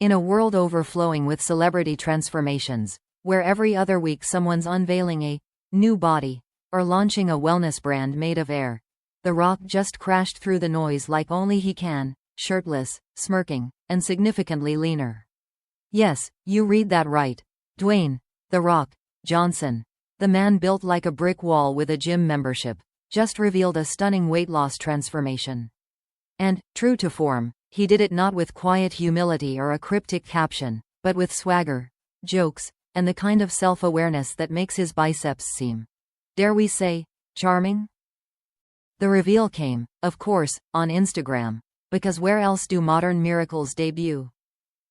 In a world overflowing with celebrity transformations, where every other week someone's unveiling a new body or launching a wellness brand made of air, The Rock just crashed through the noise like only he can, shirtless, smirking, and significantly leaner. Yes, you read that right. Dwayne, The Rock, Johnson, the man built like a brick wall with a gym membership, just revealed a stunning weight loss transformation. And, true to form, he did it not with quiet humility or a cryptic caption, but with swagger, jokes, and the kind of self-awareness that makes his biceps seem, dare we say, charming? The reveal came, of course, on Instagram, because where else do modern miracles debut?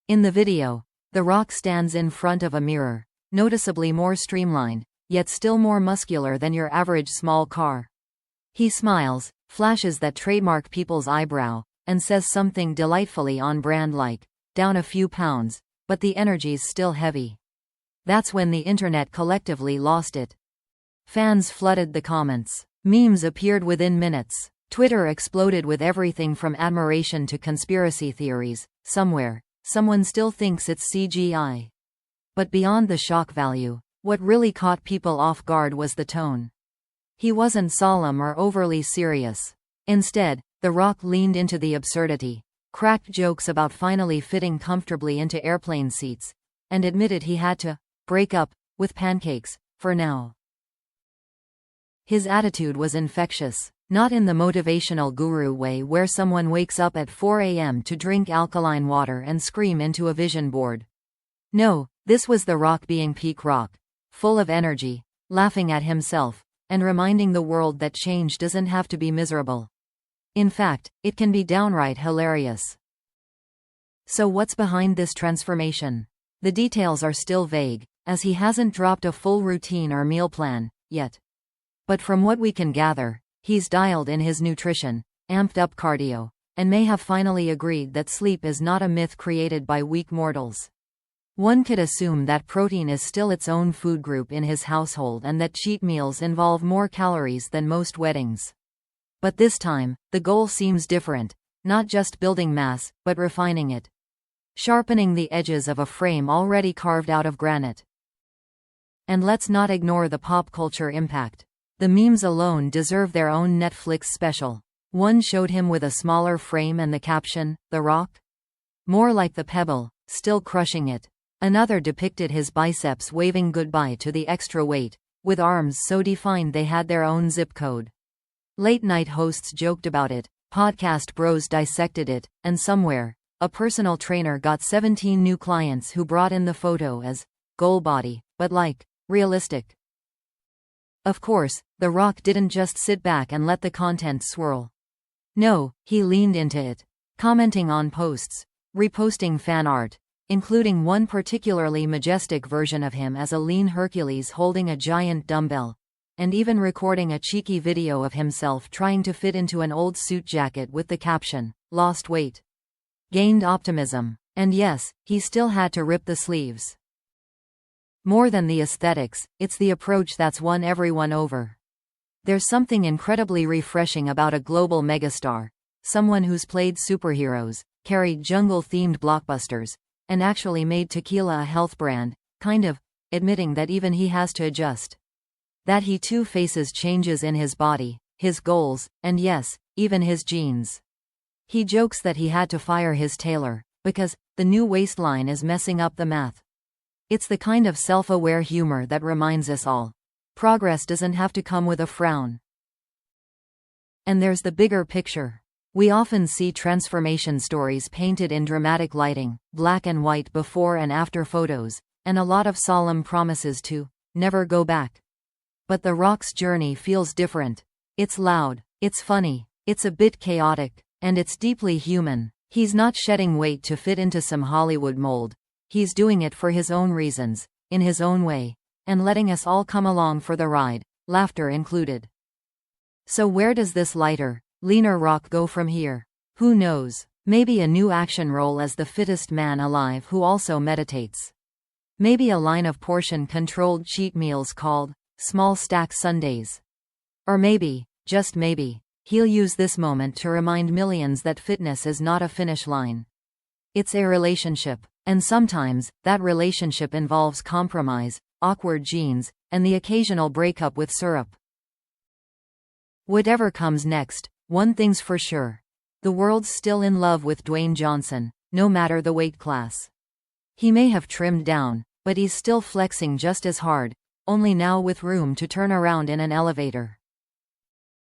In the video, The Rock stands in front of a mirror, noticeably more streamlined, yet still more muscular than your average small car. He smiles, flashes that trademark people's eyebrow, and says something delightfully on-brand like, down a few pounds, but the energy's still heavy. That's when the internet collectively lost it. Fans flooded the comments. Memes appeared within minutes. Twitter exploded with everything from admiration to conspiracy theories. Somewhere, someone still thinks it's CGI. But beyond the shock value, what really caught people off guard was the tone. He wasn't solemn or overly serious. Instead, The Rock leaned into the absurdity, cracked jokes about finally fitting comfortably into airplane seats, and admitted he had to break up with pancakes for now. His attitude was infectious, not in the motivational guru way where someone wakes up at 4 a.m. to drink alkaline water and scream into a vision board. No, this was The Rock being peak rock, full of energy, laughing at himself, and reminding the world that change doesn't have to be miserable. In fact, it can be downright hilarious. So what's behind this transformation? The details are still vague, as he hasn't dropped a full routine or meal plan yet. But from what we can gather, he's dialed in his nutrition, amped up cardio, and may have finally agreed that sleep is not a myth created by weak mortals. One could assume that protein is still its own food group in his household and that cheat meals involve more calories than most weddings. But this time, the goal seems different, not just building mass, but refining it. Sharpening the edges of a frame already carved out of granite. And let's not ignore the pop culture impact. The memes alone deserve their own Netflix special. One showed him with a smaller frame and the caption, "The Rock?" More like the pebble, still crushing it. Another depicted his biceps waving goodbye to the extra weight, with arms so defined they had their own zip code. Late-night hosts joked about it, podcast bros dissected it, and somewhere, a personal trainer got 17 new clients who brought in the photo as goal body, but like realistic. Of course, The Rock didn't just sit back and let the content swirl. No, he leaned into it, commenting on posts, reposting fan art, including one particularly majestic version of him as a lean Hercules holding a giant dumbbell, and even recording a cheeky video of himself trying to fit into an old suit jacket with the caption, "Lost weight. Gained optimism." And yes, he still had to rip the sleeves. More than the aesthetics, it's the approach that's won everyone over. There's something incredibly refreshing about a global megastar, someone who's played superheroes, carried jungle-themed blockbusters, and actually made tequila a health brand, kind of admitting that even he has to adjust. That he too faces changes in his body, his goals, and yes, even his genes. He jokes that he had to fire his tailor, because the new waistline is messing up the math. It's the kind of self-aware humor that reminds us all, progress doesn't have to come with a frown. And there's the bigger picture. We often see transformation stories painted in dramatic lighting, black and white before and after photos, and a lot of solemn promises to never go back. But The Rock's journey feels different. It's loud, it's funny, it's a bit chaotic, and it's deeply human. He's not shedding weight to fit into some Hollywood mold. He's doing it for his own reasons, in his own way, and letting us all come along for the ride, laughter included. So where does this lighter, leaner Rock go from here? Who knows? Maybe a new action role as the fittest man alive who also meditates. Maybe a line of portion-controlled cheat meals called Small Stack Sundays. Or maybe, just maybe, he'll use this moment to remind millions that fitness is not a finish line. It's a relationship. And sometimes, that relationship involves compromise, awkward genes, and the occasional breakup with syrup. Whatever comes next, one thing's for sure. The world's still in love with Dwayne Johnson, no matter the weight class. He may have trimmed down, but he's still flexing just as hard, only now with room to turn around in an elevator.